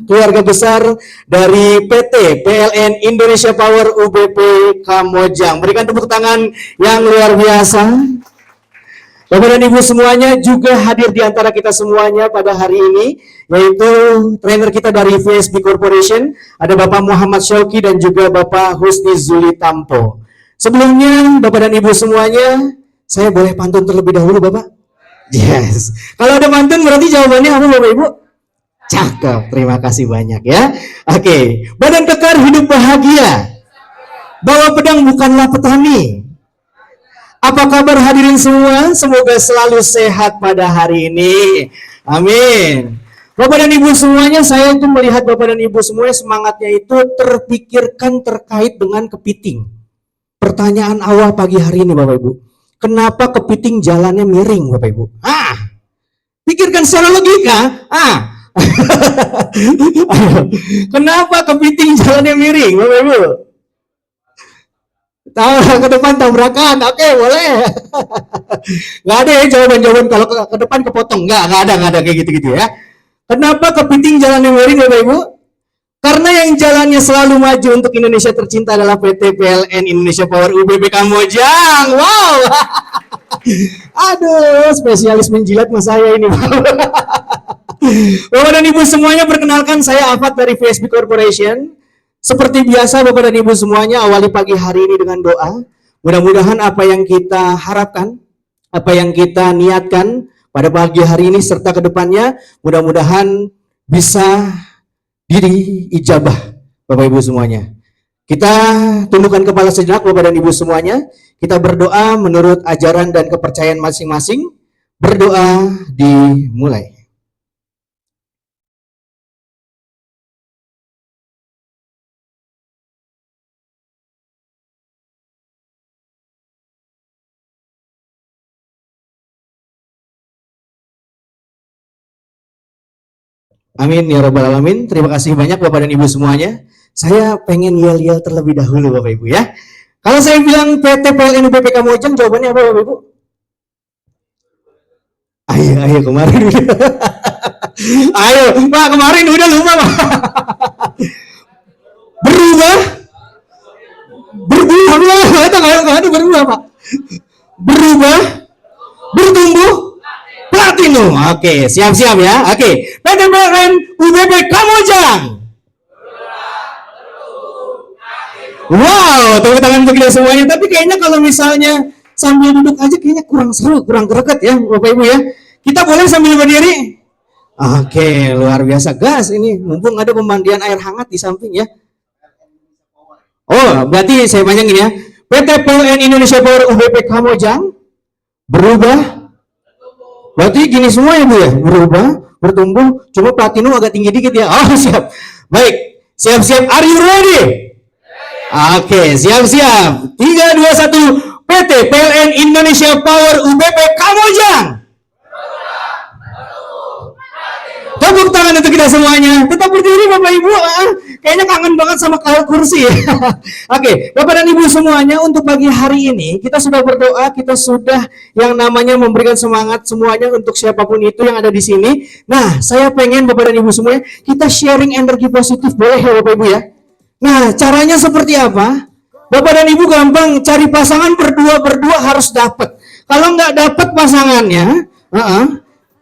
keluarga besar dari PT PLN Indonesia Power UBP Kamojang. Berikan tepuk tangan yang luar biasa. Bapak dan Ibu semuanya juga hadir di antara kita semuanya pada hari ini, yaitu trainer kita dari VSB Corporation, ada Bapak Muhammad Syauki dan juga Bapak Husni Zuli Tampo. Sebelumnya, Bapak dan Ibu semuanya, saya boleh pantun terlebih dahulu, Bapak? Yes. Kalau ada pantun berarti jawabannya apa, Bapak Ibu? Cakep, terima kasih banyak ya. Oke, badan kekar hidup bahagia. Bawa pedang bukanlah petani. Apa kabar hadirin semua? Semoga selalu sehat pada hari ini. Amin. Bapak dan Ibu semuanya, saya itu melihat Bapak dan Ibu semuanya semangatnya itu terpikirkan terkait dengan kepiting. Pertanyaan awal pagi hari ini Bapak Ibu. Kenapa kepiting jalannya miring Bapak Ibu? Pikirkan secara logika. Kenapa kepiting jalannya miring Bapak Ibu? Tahu ke depan tabrakan, oke boleh. Nggak ada ya jawaban-jawaban kalau ke depan kepotong, nggak ada kayak gitu-gitu ya. Kenapa kepiting jalannya miring Bapak Ibu? Karena yang jalannya selalu maju untuk Indonesia tercinta adalah PT PLN Indonesia Power UBP Kamojang. Wow. Aduh, spesialis menjilat mas saya ini. Bapak dan Ibu semuanya, perkenalkan saya Afat dari VSB Corporation. Seperti biasa Bapak dan Ibu semuanya, awali pagi hari ini dengan doa. Mudah-mudahan apa yang kita harapkan, apa yang kita niatkan pada pagi hari ini serta ke depannya, mudah-mudahan bisa diijabah Bapak Ibu semuanya. Kita tundukkan kepala sejenak Bapak dan Ibu semuanya. Kita berdoa menurut ajaran dan kepercayaan masing-masing. Berdoa dimulai. Amin ya rabbal alamin. Terima kasih banyak Bapak dan Ibu semuanya. Saya pengen yel-yel terlebih dahulu Bapak Ibu ya. Kalau saya bilang PT PLN UBP Kamojang, jawabannya apa Bapak Ibu? Ayo kemarin udah. Ayo Pak, kemarin udah lupa Pak. Berubah? Berubah Pak. Berubah? Bertumbuh? Platinum. Oke, siap-siap ya. Oke, PT PLN UBP Kamojang. Wow, tepuk tangan untuk kita semuanya. Tapi kayaknya kalau misalnya sambil duduk aja kayaknya kurang seru, kurang greget ya Bapak Ibu ya. Kita boleh sambil berdiri? Oke, luar biasa. Gas ini, mumpung ada pemandian air hangat di samping ya. Oh, berarti saya panjangin ya. PT PLN Indonesia Power UBP Kamojang berubah. Berarti gini semua ya Bu ya, berubah, bertumbuh, cuma platinum agak tinggi dikit ya. Oh siap, baik, siap-siap, are you ready? Oke, siap-siap, 3, 2, 1, PT PLN Indonesia Power UBP Kamojang. Tepuk tangan untuk kita semuanya. Tetap berdiri Bapak Ibu. Kayaknya kangen banget sama kursi. Oke, Bapak dan Ibu semuanya, untuk pagi hari ini kita sudah berdoa, kita sudah yang namanya memberikan semangat semuanya untuk siapapun itu yang ada di sini. Nah, saya pengen Bapak dan Ibu semuanya kita sharing energi positif, boleh ya Bapak Ibu ya? Nah, caranya seperti apa? Bapak dan Ibu gampang, cari pasangan berdua harus dapat. Kalau nggak dapat pasangannya,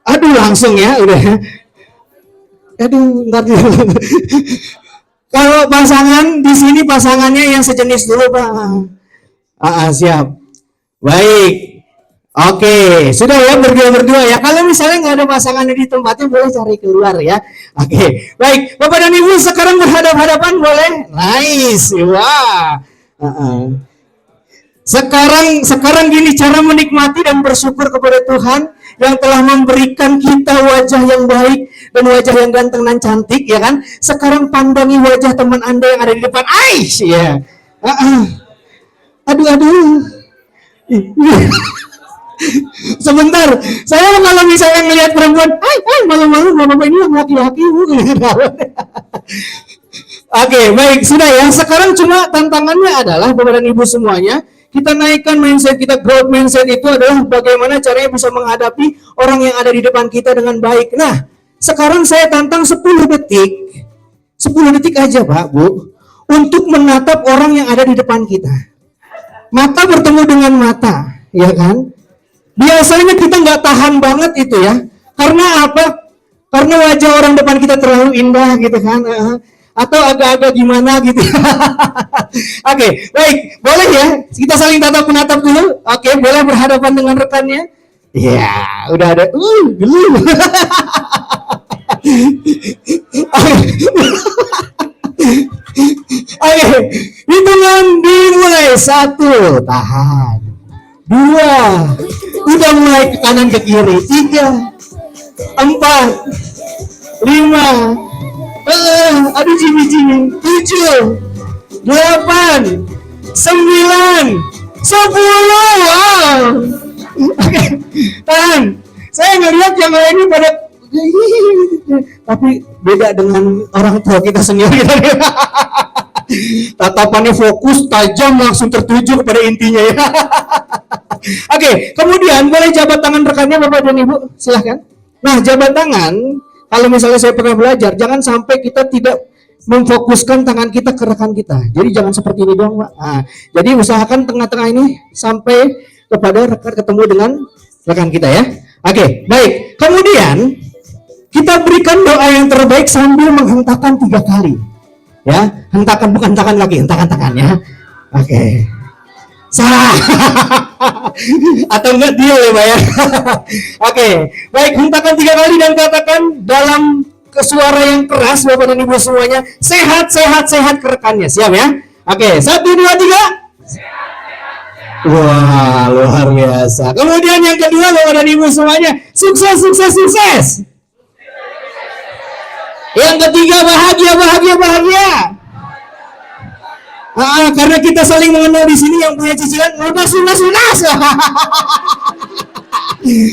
aduh langsung ya udah. Aduh, ntar dulu. Kalau pasangan di sini pasangannya yang sejenis dulu Pak. Siap. Baik. Oke, sudah ya berdua ya. Kalau misalnya nggak ada pasangannya di tempatnya boleh cari keluar ya. Oke, baik. Bapak dan Ibu sekarang berhadap-hadapan boleh? Nice. Wah. Sekarang gini cara menikmati dan bersyukur kepada Tuhan yang telah memberikan kita wajah yang baik dan wajah yang ganteng dan cantik ya kan. Sekarang pandangi wajah teman Anda yang ada di depan. Aish ya. Aduh. Sebentar, saya kalau misalnya ngelihat perempuan, malu-malu bapak ini laki-laki Oke, baik, sudah ya. Sekarang cuma tantangannya adalah Bapak dan Ibu semuanya, kita naikkan mindset kita. Growth mindset itu adalah bagaimana caranya bisa menghadapi orang yang ada di depan kita dengan baik. Nah, Sekarang saya tantang 10 detik. 10 detik aja Pak, Bu, untuk menatap orang yang ada di depan kita. Mata bertemu dengan mata, ya kan? Biasanya kita nggak tahan banget itu ya. Karena apa? Karena wajah orang depan kita terlalu indah gitu kan. Atau agak-agak gimana gitu. Oke, baik. Boleh ya? Kita saling tatap menatap dulu. Oke, boleh berhadapan dengan rekannya? Ya, udah ada. Belum. Oke, hitungan dimulai. 1, tahan. 2, udah mulai ke kanan ke kiri. 3, 4, 5, aduh Jimmy. 7, 8, 9, 10. Wow. Oke, tahan. Saya ngelihat yang lain ini pada tapi beda dengan orang tua kita sendiri. Tatapannya fokus, tajam, langsung tertuju kepada intinya ya. Oke, kemudian boleh jabat tangan rekannya Bapak dan Ibu, silahkan. Nah, jabat tangan, kalau misalnya saya pernah belajar, jangan sampai kita tidak memfokuskan tangan kita ke rekan kita. Jadi jangan seperti ini dong Pak. Nah, jadi usahakan tengah-tengah ini sampai kepada rekan, ketemu dengan rekan kita ya. Oke, baik. Kemudian kita berikan doa yang terbaik sambil menghentakkan 3 kali. Ya, hentakan, bukan hentakan lagi, hentakan tangan ya. Oke. Salah. Atau enggak dia ya, Pak ya. Oke, baik, hentakan 3 kali dan katakan dalam suara yang keras Bapak dan Ibu semuanya, sehat ke rekannya. Siap ya? Oke, 1, 2, 3. Wah, luar biasa. Kemudian yang kedua Bapak dan Ibu semuanya, sukses. Yang ketiga, bahagia. Karena kita saling mengenal di sini, yang punya cicilan lunas.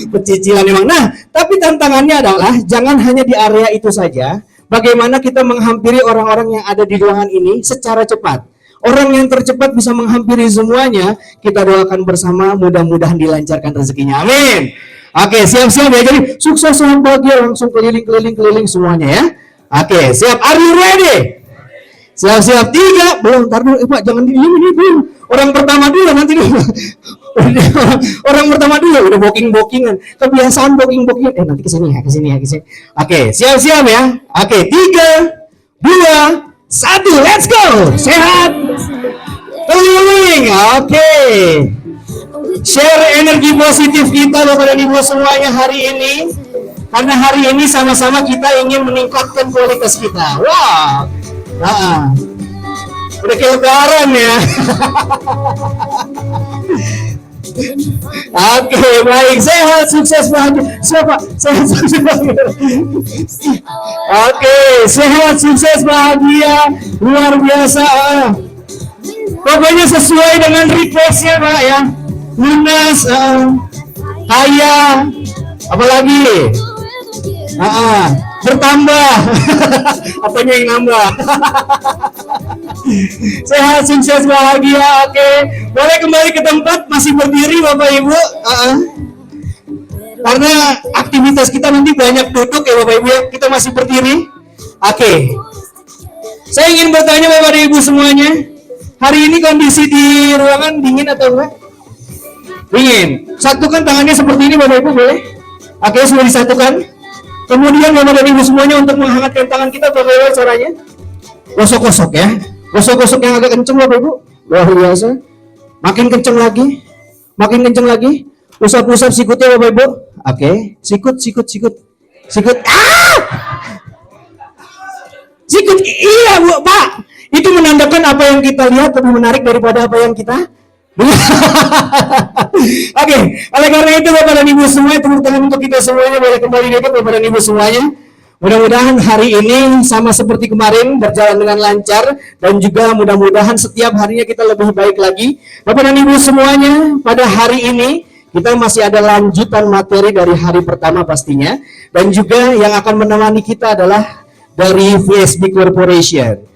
Pecicilan memang. Nah, tapi tantangannya adalah jangan hanya di area itu saja. Bagaimana kita menghampiri orang-orang yang ada di ruangan ini secara cepat. Orang yang tercepat bisa menghampiri semuanya. Kita doakan bersama, mudah-mudahan dilancarkan rezekinya. Amin. Oke, siap-siap ya. Jadi sukses, selamat bahagia, langsung keliling semuanya ya. Oke, siap. Are you ready? Siap. 3, belum, tar dulu, Pak, jangan diem ini belum. Orang pertama dulu nanti dulu. Orang pertama dulu udah booking-bookingan. Kebiasaan booking-bookingan. Nanti kesini ya. Oke, siap-siap ya. Oke, 3, 2, 1, let's go. Sehat. Keliling. Oke. Share energi positif kita Bapak dan Ibu semuanya hari ini. Karena hari ini sama-sama kita ingin meningkatkan kualitas kita. Wow. Udah kayak lebaran ya. Oke, baik, sehat, sukses, bahagia. Siapa? Sehat, sukses, bahagia. Oke, sehat, sukses, bahagia, luar biasa. Pokoknya sesuai dengan requestnya Pak ya. Lunas, kaya, apalagi? Bertambah. Apanya yang nambah? Sehat, sukses, bahagia. Oke, boleh kembali ke tempat, masih berdiri Bapak Ibu. Karena aktivitas kita nanti banyak duduk ya Bapak Ibu ya. Kita masih berdiri. Oke. Saya ingin bertanya Bapak dan Ibu semuanya. Hari ini kondisi di ruangan dingin atau enggak? Dingin. Satukan tangannya seperti ini Bapak Ibu, boleh? Oke, sudah disatukan. Kemudian Bapak dan Ibu semuanya untuk menghangatkan tangan kita, bagaimana caranya? Gosok-gosok ya. Gosok-gosok yang agak kenceng Bapak Ibu. Luar biasa. Makin kenceng lagi. Usap-usap sikutnya Bapak Ibu. Oke. Sikut. Sikut. Sikut. Iya Bu, Pak. Itu menandakan apa yang kita lihat lebih menarik daripada apa yang kita. Oke, oleh karena itu Bapak dan Ibu semuanya, tepuk tangan untuk kita semuanya. Boleh kembali dekat Bapak dan Ibu semuanya. Mudah-mudahan hari ini sama seperti kemarin berjalan dengan lancar, dan juga mudah-mudahan setiap harinya kita lebih baik lagi. Bapak dan Ibu semuanya, pada hari ini kita masih ada lanjutan materi dari hari pertama pastinya, dan juga yang akan menemani kita adalah dari VSB Corporation.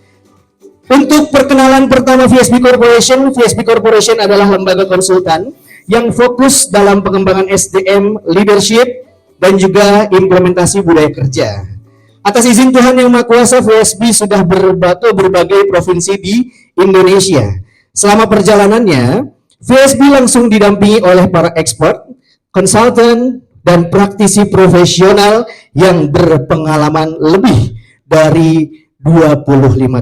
Untuk perkenalan pertama VSB Corporation adalah lembaga konsultan yang fokus dalam pengembangan SDM, leadership, dan juga implementasi budaya kerja. Atas izin Tuhan Yang Maha Kuasa, VSB sudah berbatu berbagai provinsi di Indonesia. Selama perjalanannya, VSB langsung didampingi oleh para expert, konsultan, dan praktisi profesional yang berpengalaman lebih dari 25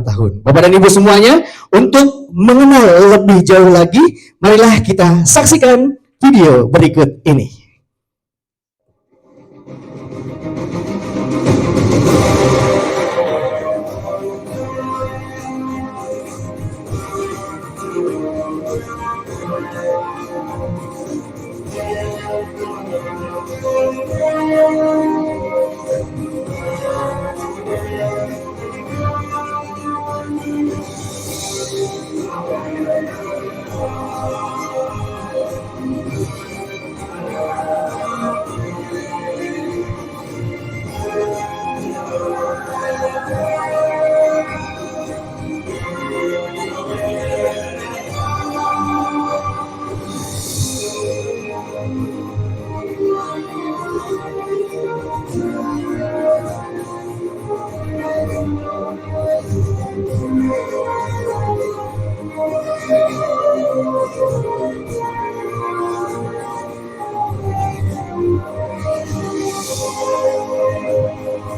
tahun. Bapak dan Ibu semuanya, untuk mengenal lebih jauh lagi, marilah kita saksikan video berikut ini.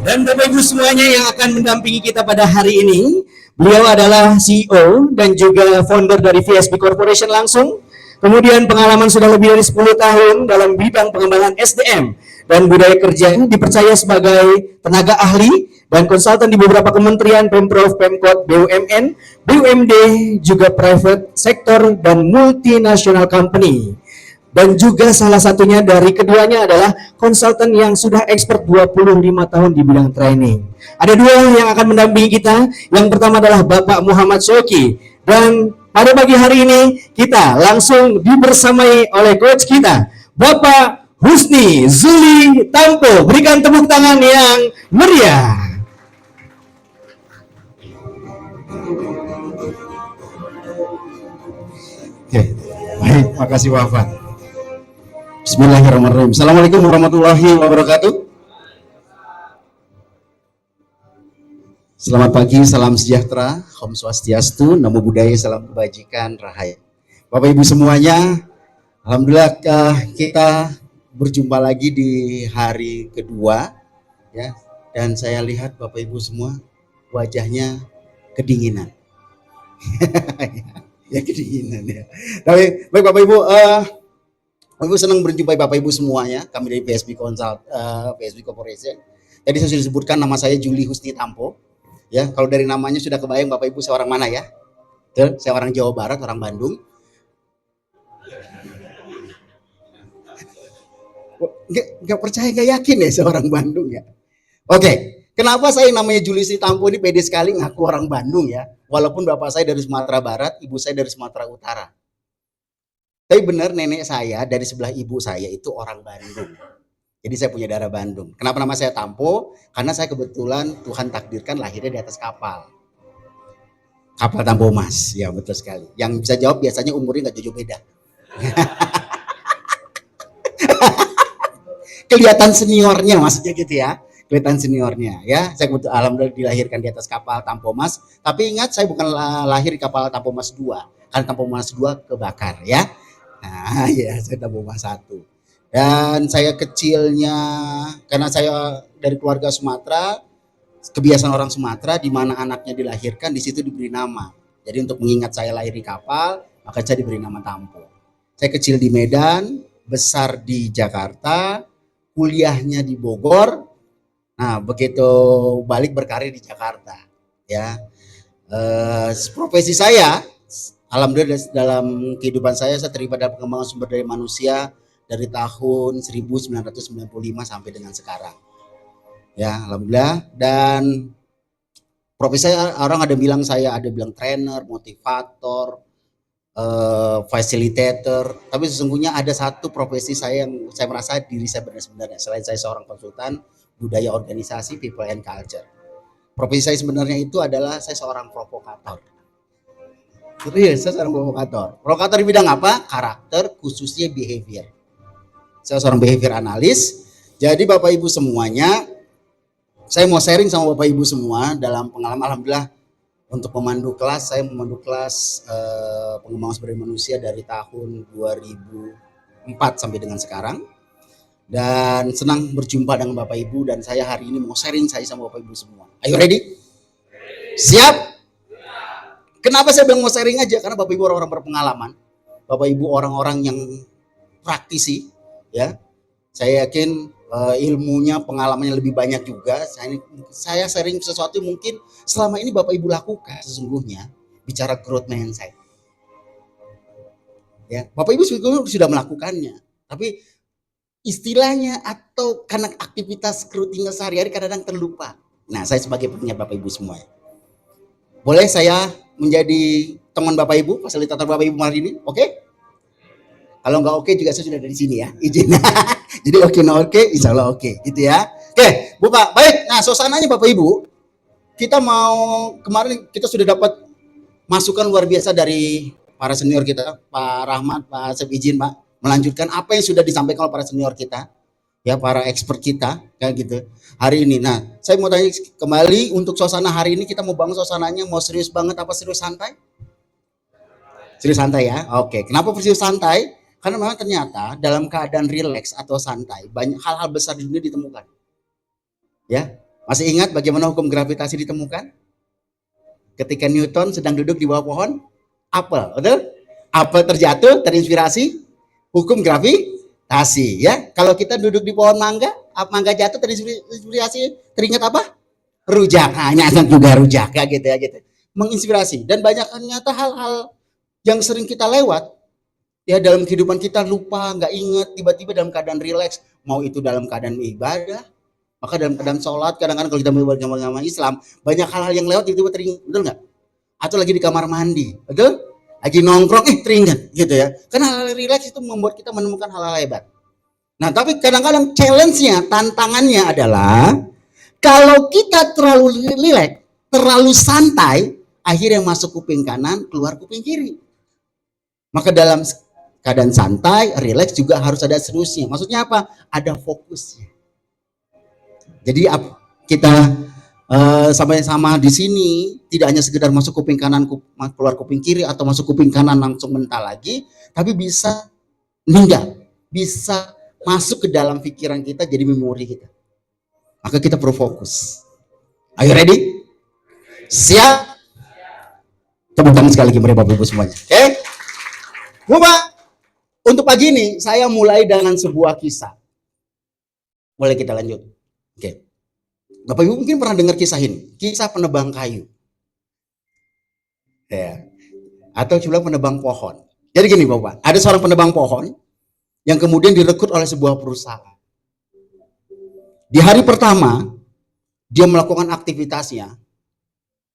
Dan Bapak Ibu semuanya yang akan mendampingi kita pada hari ini, beliau adalah CEO dan juga founder dari VSB Corporation langsung. Kemudian pengalaman sudah lebih dari 10 tahun dalam bidang pengembangan SDM dan budaya kerja, dipercaya sebagai tenaga ahli dan konsultan di beberapa kementerian, Pemprov, Pemkot, BUMN, BUMD, juga private sector dan multinational company. Dan juga salah satunya dari keduanya adalah konsultan yang sudah expert 25 tahun di bidang training. Ada dua yang akan mendampingi kita. Yang pertama adalah Bapak Muhammad Shoki. Dan pada pagi hari ini kita langsung dibersamai oleh coach kita, Bapak Husni Zuli Tampo. Berikan tepuk tangan yang meriah. Oke, baik, makasih Wafat. Bismillahirrahmanirrahim. Assalamualaikum warahmatullahi wabarakatuh. Selamat pagi, salam sejahtera, Om Swastiastu, Namo Buddhaya, salam kebajikan, Rahayu. Bapak Ibu semuanya, alhamdulillah kita berjumpa lagi di hari kedua, ya. Dan saya lihat Bapak Ibu semua wajahnya kedinginan, ya kedinginan ya. Tapi baik Bapak Ibu. Aku senang berjumpa Bapak Ibu semuanya. Kami dari VSB VSB Corporation. Tadi saya sudah disebutkan nama saya Juli Husni Tampo. Ya, kalau dari namanya sudah kebayang Bapak Ibu saya orang mana ya? Betul, saya orang Jawa Barat, orang Bandung. Gak percaya, gak yakin ya saya orang Bandung ya. Oke, kenapa saya namanya Juli Husni Tampo ini pede sekali ngaku orang Bandung ya? Walaupun bapak saya dari Sumatera Barat, ibu saya dari Sumatera Utara. Tapi benar nenek saya dari sebelah ibu saya itu orang Bandung. Jadi saya punya darah Bandung. Kenapa nama saya Tampo? Karena saya kebetulan Tuhan takdirkan lahirnya di atas kapal. Kapal Tampo Mas. Ya betul sekali. Yang bisa jawab biasanya umurnya nggak jauh beda. Kelihatan seniornya maksudnya gitu ya. Kelihatan seniornya ya. Saya kebetulan alhamdulillah dilahirkan di atas kapal Tampo Mas. Tapi ingat saya bukan lahir di kapal Tampo Mas 2. Karena Tampo Mas 2 kebakar ya. Nah, ya saya Tampo Mas 1. Dan saya kecilnya karena saya dari keluarga Sumatera, kebiasaan orang Sumatera di mana anaknya dilahirkan di situ diberi nama. Jadi untuk mengingat saya lahir di kapal, maka saya diberi nama Tampo. Saya kecil di Medan, besar di Jakarta, kuliahnya di Bogor. Nah, begitu balik berkarir di Jakarta, ya. Profesi saya alhamdulillah dalam kehidupan saya terlibat dalam pengembangan sumber daya manusia dari tahun 1995 sampai dengan sekarang. Ya, alhamdulillah. Dan profesi saya orang ada bilang trainer, motivator, facilitator. Tapi sesungguhnya ada satu profesi saya yang saya merasa diri saya benar-benar selain saya seorang konsultan budaya organisasi, people and culture. Profesi saya sebenarnya itu adalah saya seorang provokator. Serius, saya seorang provokator. Provokator di bidang apa? Karakter, khususnya behavior. Saya seorang behavior analis Jadi Bapak Ibu semuanya, saya mau sharing sama Bapak Ibu semua dalam pengalaman. Alhamdulillah untuk pemandu kelas, saya memandu kelas pengembangan sumber daya manusia dari tahun 2004 sampai dengan sekarang. Dan senang berjumpa dengan Bapak Ibu, dan saya hari ini mau sharing saya sama Bapak Ibu semua. Ayo ready? Siap? Kenapa saya bilang mau sharing aja? Karena Bapak Ibu orang-orang berpengalaman. Bapak Ibu orang-orang yang praktisi, ya. Saya yakin ilmunya, pengalamannya lebih banyak juga. Saya sharing sesuatu yang mungkin selama ini Bapak Ibu lakukan sesungguhnya, bicara growth mindset. Ya, Bapak Ibu sudah melakukannya, tapi istilahnya atau karena aktivitas rutinnya sehari-hari kadang-kadang terlupa. Nah, saya sebagai pengingat Bapak Ibu semua, boleh saya menjadi teman Bapak Ibu, fasilitator Bapak Ibu hari ini, oke? Kalau nggak oke juga saya sudah dari sini ya, izin. Jadi oke, no oke, insya Allah oke, gitu ya. Oke, Bapak, baik. Nah, suasananya Bapak Ibu, kita mau, kemarin kita sudah dapat masukan luar biasa dari para senior kita, Pak Rahmat, Pak Asep, izin Pak, melanjutkan apa yang sudah disampaikan oleh para senior kita, ya, para expert kita, kayak gitu, hari ini. Nah, saya mau tanya kembali untuk suasana hari ini, kita mau bangun suasananya, mau serius banget apa serius santai? Serius santai ya, oke. Kenapa serius santai? Karena memang ternyata dalam keadaan rileks atau santai, banyak hal-hal besar di dunia ditemukan. Ya, masih ingat bagaimana hukum gravitasi ditemukan? Ketika Newton sedang duduk di bawah pohon apel, betul? Apel terjatuh, terinspirasi hukum gravitasi. Ya, kalau kita duduk di pohon mangga, mangga jatuh terinspirasi, teringat apa? Rujak. Hanya juga rujak, ya gitu ya gitu. Menginspirasi, dan banyak ternyata hal-hal yang sering kita lewat. Ya, dalam kehidupan kita lupa, nggak inget, tiba-tiba dalam keadaan rileks, mau itu dalam keadaan ibadah, maka dalam keadaan sholat, kadang-kadang kalau kita beragama Islam, banyak hal-hal yang lewat tiba-tiba teringat, betul nggak? Atau lagi di kamar mandi, betul? Lagi nongkrong, teringat, gitu ya. Karena hal-hal rileks itu membuat kita menemukan hal-hal hebat. Nah, tapi kadang-kadang challenge-nya, tantangannya adalah, kalau kita terlalu rileks, terlalu santai, akhirnya masuk kuping kanan, keluar kuping kiri. Maka dalam keadaan santai, rileks juga harus ada seriusnya. Maksudnya apa? Ada fokusnya. Jadi kita sama-sama di sini tidak hanya sekedar masuk kuping kanan, keluar kuping kiri, atau masuk kuping kanan langsung mental lagi, tapi bisa ninggal, bisa masuk ke dalam pikiran kita, jadi memori kita. Maka kita perlu fokus. Are you ready? Siap? Tepuk tangan sekali lagi Bapak Ibu semuanya. Oke? Bapak, untuk pagi ini saya mulai dengan sebuah kisah. Boleh kita lanjut? Oke. Bapak Ibu mungkin pernah dengar kisah ini, kisah penebang kayu. Ya. Atau juga penebang pohon. Jadi gini Bapak, ada seorang penebang pohon yang kemudian direkrut oleh sebuah perusahaan. Di hari pertama, dia melakukan aktivitasnya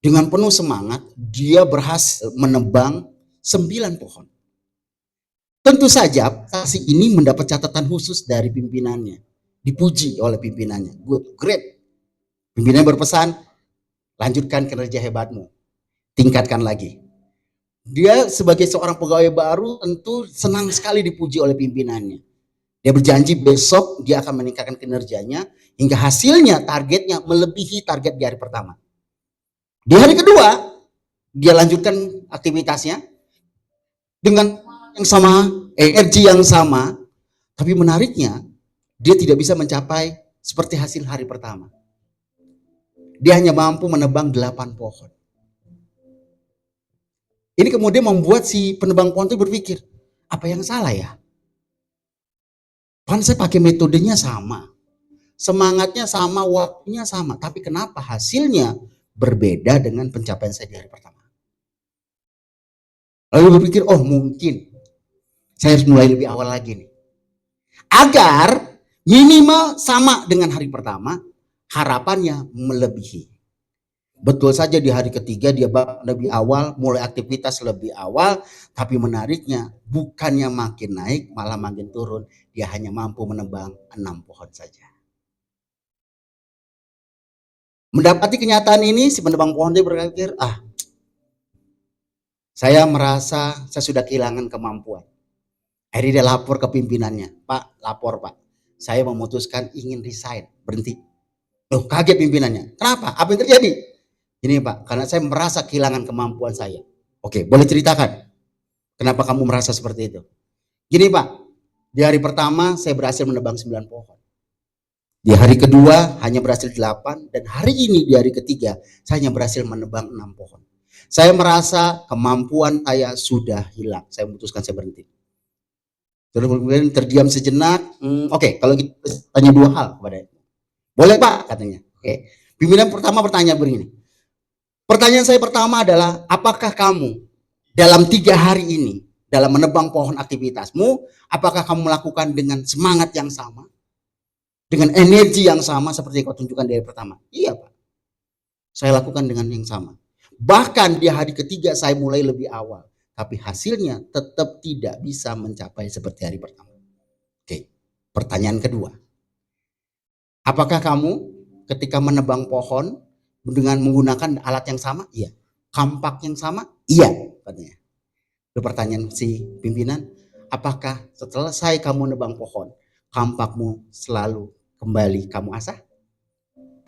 dengan penuh semangat, dia berhasil menebang 9 pohon. Tentu saja prestasi ini mendapat catatan khusus dari pimpinannya, dipuji oleh pimpinannya. Good, great. Pimpinannya berpesan, lanjutkan kinerja hebatmu, tingkatkan lagi. Dia sebagai seorang pegawai baru tentu senang sekali dipuji oleh pimpinannya. Dia berjanji besok dia akan meningkatkan kinerjanya hingga hasilnya, targetnya melebihi target di hari pertama. Di hari kedua, dia lanjutkan aktivitasnya dengan yang sama, energi yang sama, tapi menariknya dia tidak bisa mencapai seperti hasil hari pertama. Dia hanya mampu menebang 8 pohon. Ini kemudian membuat si penebang pohon itu berpikir, apa yang salah ya? Kan saya pakai metodenya sama, semangatnya sama, waktunya sama, tapi kenapa hasilnya berbeda dengan pencapaian saya di hari pertama? Lalu berpikir, oh mungkin saya harus mulai lebih awal lagi nih, agar minimal sama dengan hari pertama, harapannya melebihi. Betul saja di hari ketiga dia lebih awal, mulai aktivitas lebih awal, tapi menariknya bukannya makin naik, malah makin turun. Dia hanya mampu menebang 6 pohon saja. Mendapati kenyataan ini, si penebang pohon dia berpikir, saya merasa saya sudah kehilangan kemampuan. Akhirnya dia lapor ke pimpinannya, Pak, lapor Pak, saya memutuskan ingin resign, berhenti. Loh, kaget pimpinannya. Kenapa? Apa yang terjadi? Ini Pak, karena saya merasa kehilangan kemampuan saya. Oke, boleh ceritakan kenapa kamu merasa seperti itu? Gini Pak, di hari pertama saya berhasil menebang 9 pohon. Di hari kedua hanya berhasil 8, dan hari ini di hari ketiga saya hanya berhasil menebang 6 pohon. Saya merasa kemampuan saya sudah hilang. Saya memutuskan saya berhenti. Kemudian terdiam sejenak. Oke, kalau kita tanya 2 hal kepada itu. Boleh Pak katanya. Oke. Pimpinan pertama bertanya begini. Pertanyaan saya pertama adalah, apakah kamu dalam 3 hari ini dalam menebang pohon aktivitasmu, apakah kamu melakukan dengan semangat yang sama? Dengan energi yang sama seperti yang kau tunjukkan di hari pertama? Iya Pak. Saya lakukan dengan yang sama. Bahkan di hari ketiga saya mulai lebih awal. Tapi hasilnya tetap tidak bisa mencapai seperti hari pertama. Oke. Pertanyaan kedua. Apakah kamu ketika menebang pohon dengan menggunakan alat yang sama? Iya. Kampak yang sama? Iya. Katanya. Itu pertanyaan si pimpinan. Apakah setelah kamu nebang pohon, kampakmu selalu kembali kamu asah?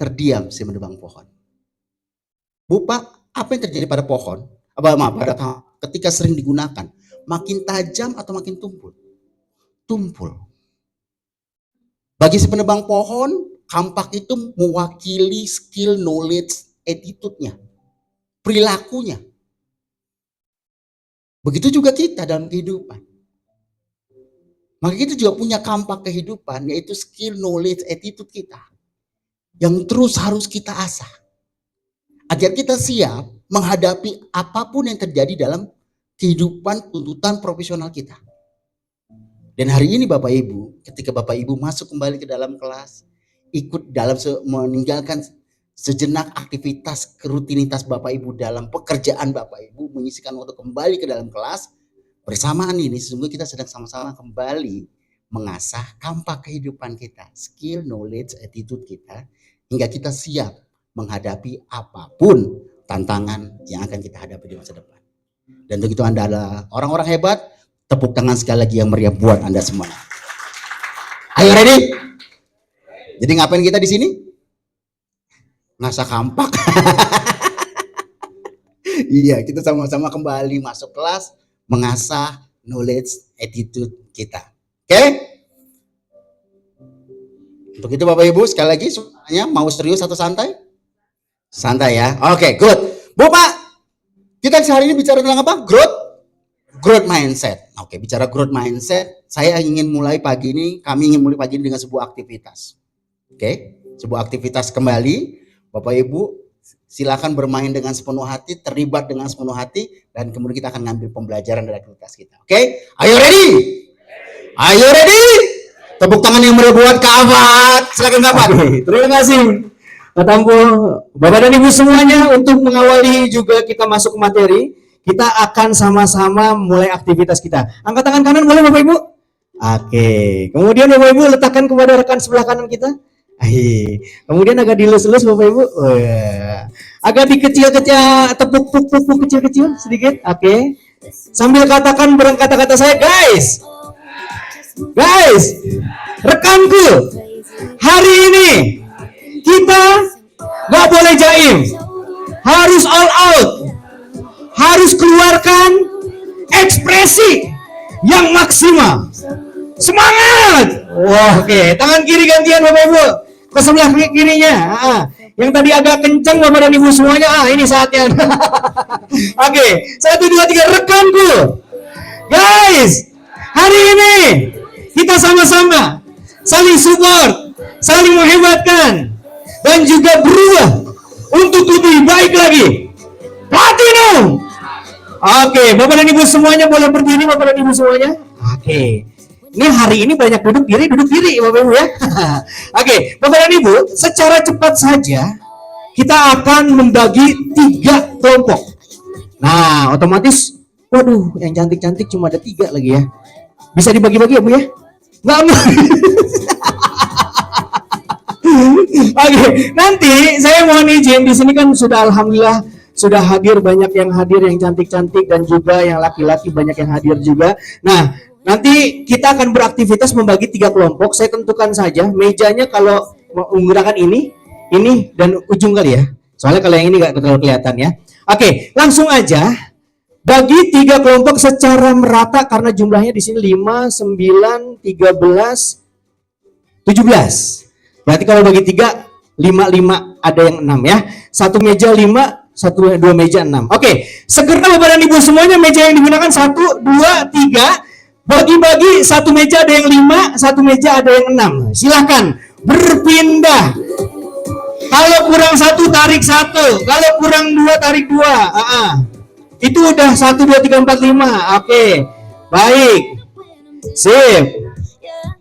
Terdiam si menebang pohon. Bu Pak, apa yang terjadi pada pohon? Pada ketika sering digunakan, makin tajam atau makin tumpul? Tumpul. Bagi si penebang pohon, kampak itu mewakili skill, knowledge, attitude-nya, perilakunya. Begitu juga kita dalam kehidupan. Maka kita juga punya kampak kehidupan, yaitu skill, knowledge, attitude kita. Yang terus harus kita asah. Agar kita siap menghadapi apapun yang terjadi dalam kehidupan tuntutan profesional kita. Dan hari ini Bapak Ibu, ketika Bapak Ibu masuk kembali ke dalam kelas, ikut dalam meninggalkan sejenak aktivitas rutinitas Bapak Ibu dalam pekerjaan Bapak Ibu, menyisikan waktu kembali ke dalam kelas, bersamaan ini sesungguhnya kita sedang sama-sama kembali mengasah kampak kehidupan kita, skill, knowledge, attitude kita, hingga kita siap menghadapi apapun tantangan yang akan kita hadapi di masa depan. Dan begitu Anda adalah orang-orang hebat, tepuk tangan sekali lagi yang meriah buat Anda semua. Ayo ready? Jadi ngapain kita di sini? Ngasah kampak. Iya, kita sama-sama kembali masuk kelas, mengasah knowledge, attitude kita. Oke? Untuk itu Bapak Ibu, sekali lagi semuanya mau serius atau santai? Santai ya. Oke, good. Bu Pak, kita hari ini bicara tentang apa? Growth mindset. Oke, bicara growth mindset, saya ingin mulai pagi ini, kami ingin mulai pagi ini dengan sebuah aktivitas. Oke, sebuah aktivitas kembali. Bapak Ibu, silakan bermain dengan sepenuh hati, terlibat dengan sepenuh hati, dan kemudian kita akan ngambil pembelajaran dari aktivitas kita. Oke, ayo ready? Ayo ready? Tepuk tangan yang meriah buat Kak Afat. Silakan Kak Afat. Terima kasih Pak Tampo. Bapak dan Ibu semuanya, untuk mengawali juga kita masuk ke materi, kita akan sama-sama mulai aktivitas kita. Angkat tangan kanan boleh Bapak Ibu? Oke. Kemudian Bapak Ibu letakkan kepada rekan sebelah kanan kita. Kemudian agak dilus-lus Bapak Ibu. Oh, ya. Agak dikecil-kecil, tepuk kecil-kecil sedikit. Oke. Sambil katakan bareng kata-kata saya, guys, rekanku, hari ini kita nggak boleh jaim, harus all out, harus keluarkan ekspresi yang maksimal. Semangat! Wah, oke. Tangan kiri gantian Bapak Ibu ke sebelah kirinya. Yang tadi agak kencang Bapak dan Ibu semuanya. Ini saatnya. Oke, 1, 2, 3, rekanku. Guys, hari ini kita sama-sama saling support, saling menghebatkan, dan juga berubah untuk lebih baik lagi. Platinum. Oke, Bapak dan Ibu semuanya boleh berdiri Bapak dan Ibu semuanya. Oke. Ini hari ini banyak duduk diri Bapak Ibu ya. Oke, Bapak dan Ibu, secara cepat saja kita akan membagi 3 kelompok. Nah, otomatis, waduh, yang cantik-cantik cuma ada 3 lagi ya. Bisa dibagi-bagi ya Bu ya? Nggak mau. Oke, nanti saya mohon izin, di sini kan sudah alhamdulillah sudah hadir banyak yang hadir yang cantik-cantik, dan juga yang laki-laki banyak yang hadir juga. Nah, Nanti kita akan beraktivitas membagi 3 kelompok. Saya tentukan saja mejanya kalau menggunakan ini dan ujung kali ya. Soalnya kalau yang ini nggak terlalu kelihatan ya. Oke, langsung aja bagi 3 kelompok secara merata karena jumlahnya di sini 5, 9, 13, 17. Berarti kalau bagi 3, 5, 5 ada yang 6 ya. Satu meja 5, dua meja 6. Oke, segera Bapak dan Ibu semuanya meja yang digunakan 1, 2, 3. Bagi-bagi satu meja ada yang 5, satu meja ada yang 6. Silakan berpindah. Kalau kurang 1 tarik 1, kalau kurang 2 tarik 2. Itu udah 1, 2, 3, 4, 5. Oke, baik. Sip.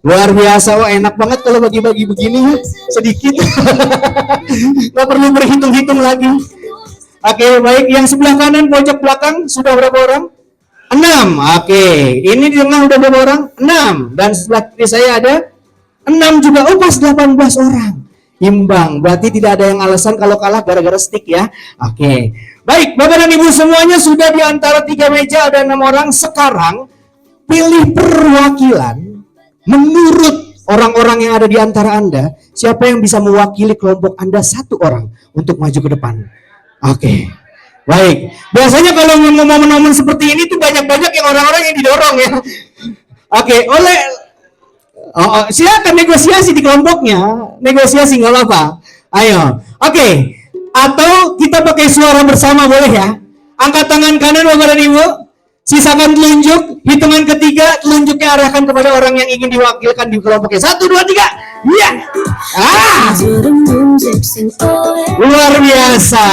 Luar biasa, wah enak banget kalau bagi-bagi begini ya. Sedikit. Nggak perlu berhitung-hitung lagi. Oke, baik. Yang sebelah kanan pojok belakang sudah berapa orang? 6. Oke, ini di tengah udah berapa orang? 6. Dan sebelah kiri saya ada 6 juga. Oh, pas 18 orang. Imbang. Berarti tidak ada yang alasan kalau kalah gara-gara stick ya. Oke. Baik, Bapak dan Ibu semuanya sudah di antara 3 meja ada 6 orang. Sekarang pilih perwakilan menurut orang-orang yang ada di antara Anda. Siapa yang bisa mewakili kelompok Anda 1 orang untuk maju ke depan? Oke. Baik, biasanya kalau momen-momen seperti ini tuh banyak-banyak yang orang-orang yang didorong ya. Oke, silakan negosiasi di kelompoknya, negosiasi nggak apa-apa. Ayo, oke. Atau kita pakai suara bersama boleh ya? Angkat tangan kanan Bapak dan Ibu, sisakan telunjuk, hitungan ketiga telunjuknya arahkan kepada orang yang ingin diwakilkan di kelompoknya. 1, 2, 3, iya. Luar biasa.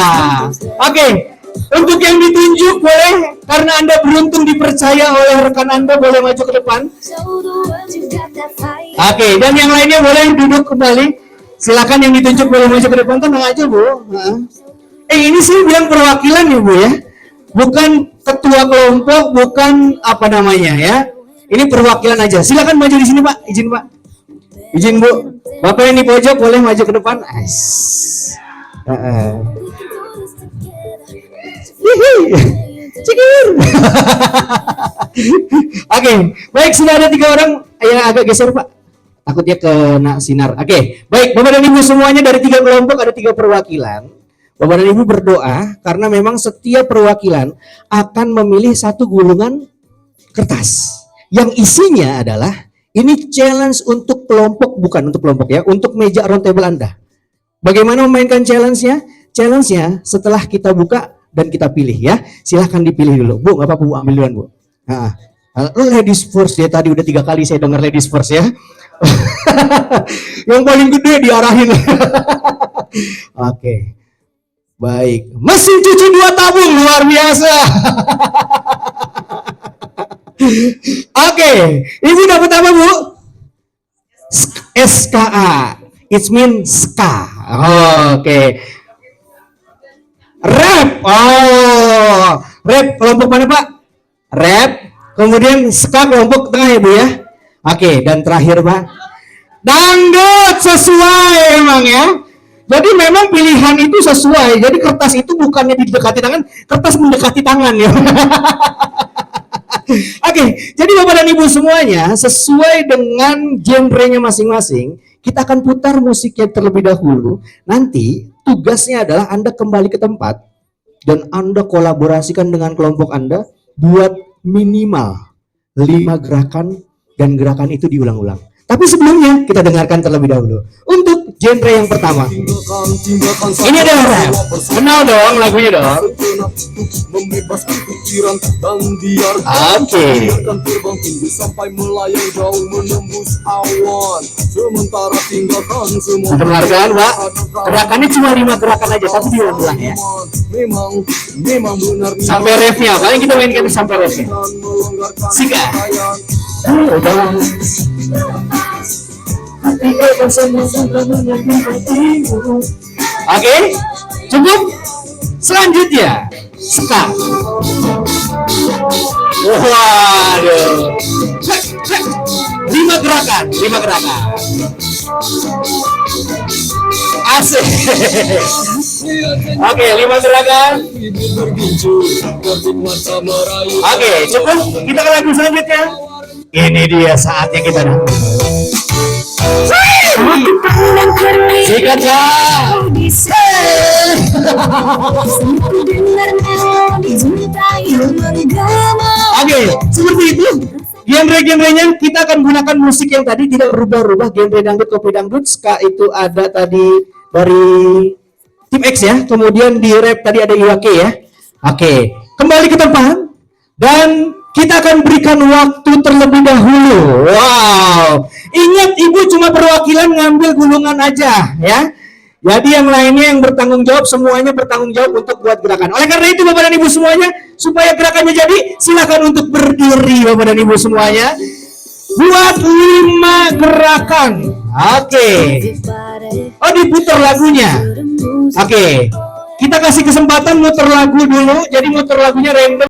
Oke. Untuk yang ditunjuk boleh, karena Anda beruntung dipercaya oleh rekan Anda, boleh maju ke depan. Oke, dan yang lainnya boleh duduk kembali. Silakan yang ditunjuk boleh maju ke depan. Tenang aja Bu. Ini sih bilang perwakilan ya Bu ya, bukan ketua kelompok, bukan apa namanya ya. Ini perwakilan aja. Silakan maju di sini Pak. Izin Pak. Izin Bu. Bapak yang di pojok boleh maju ke depan. Oke, baik, sudah ada 3 orang yang agak geser Pak. Takutnya kena sinar. Oke, baik, Bapak dan Ibu semuanya dari 3 kelompok ada 3 perwakilan. Bapak dan Ibu berdoa karena memang setiap perwakilan akan memilih 1 gulungan kertas yang isinya adalah ini challenge untuk kelompok, bukan untuk kelompok ya, untuk meja round table Anda. Bagaimana memainkan challenge-nya? Challenge-nya setelah kita buka dan kita pilih ya. Silahkan dipilih dulu. Bu, nggak apa-apa Bu, ambil duluan Bu. Ladies first ya, tadi udah 3 kali saya dengar ladies first ya. Yang paling gede diarahin. Oke. Baik. Mesin cuci 2 tabung, luar biasa. Oke. Ibu dapat apa Bu? SKA. It means SKA. Oke. Rap, rap kelompok mana Pak? Rap, kemudian ska kelompok tengah ya Bu ya. Oke, dan terakhir Pak, dangdut, sesuai emang ya. Jadi memang pilihan itu sesuai. Jadi kertas itu bukannya didekati tangan, kertas mendekati tangan ya. Oke, jadi Bapak dan Ibu semuanya sesuai dengan genrenya masing-masing. Kita akan putar musiknya terlebih dahulu. Nanti tugasnya adalah Anda kembali ke tempat dan Anda kolaborasikan dengan kelompok Anda buat minimal 5 gerakan dan gerakan itu diulang-ulang. Tapi sebelumnya kita dengarkan terlebih dahulu untuk genre yang pertama. Ini adalah rap. Kenal dong lagunya dong. Oke. Dengarkan Pak. Gerakannya cuma 5 gerakan aja, tapi diulang-ulang ya. Sampai refnya, paling kita mainkan sampai refnya. Sika. Oke, cukup. Selanjutnya, ska. Waduh. 5 gerakan. Asik. Oke, 5 gerakan. Oke, cukup. Kita ke lagu selanjutnya. Ini dia saatnya kita dangdut. Sikat ya. Oke, seperti itu. Genre-genrenya kita akan gunakan musik yang tadi tidak berubah-ubah. Genre dangdut, kopi dangdut, ska itu ada tadi dari Tim X ya. Kemudian di rap tadi ada Iwake ya. Oke, kembali ke tempat dan kita akan berikan waktu terlebih dahulu. Wow, ingat ibu cuma perwakilan ngambil gulungan aja ya. Jadi yang lainnya yang bertanggung jawab, semuanya bertanggung jawab untuk buat gerakan. Oleh karena itu Bapak dan Ibu semuanya, supaya gerakannya jadi, silakan untuk berdiri Bapak dan Ibu semuanya. Buat 5 gerakan. Oke. Oh, diputar lagunya. Oke. Kita kasih kesempatan muter lagu dulu. Jadi muter lagunya random.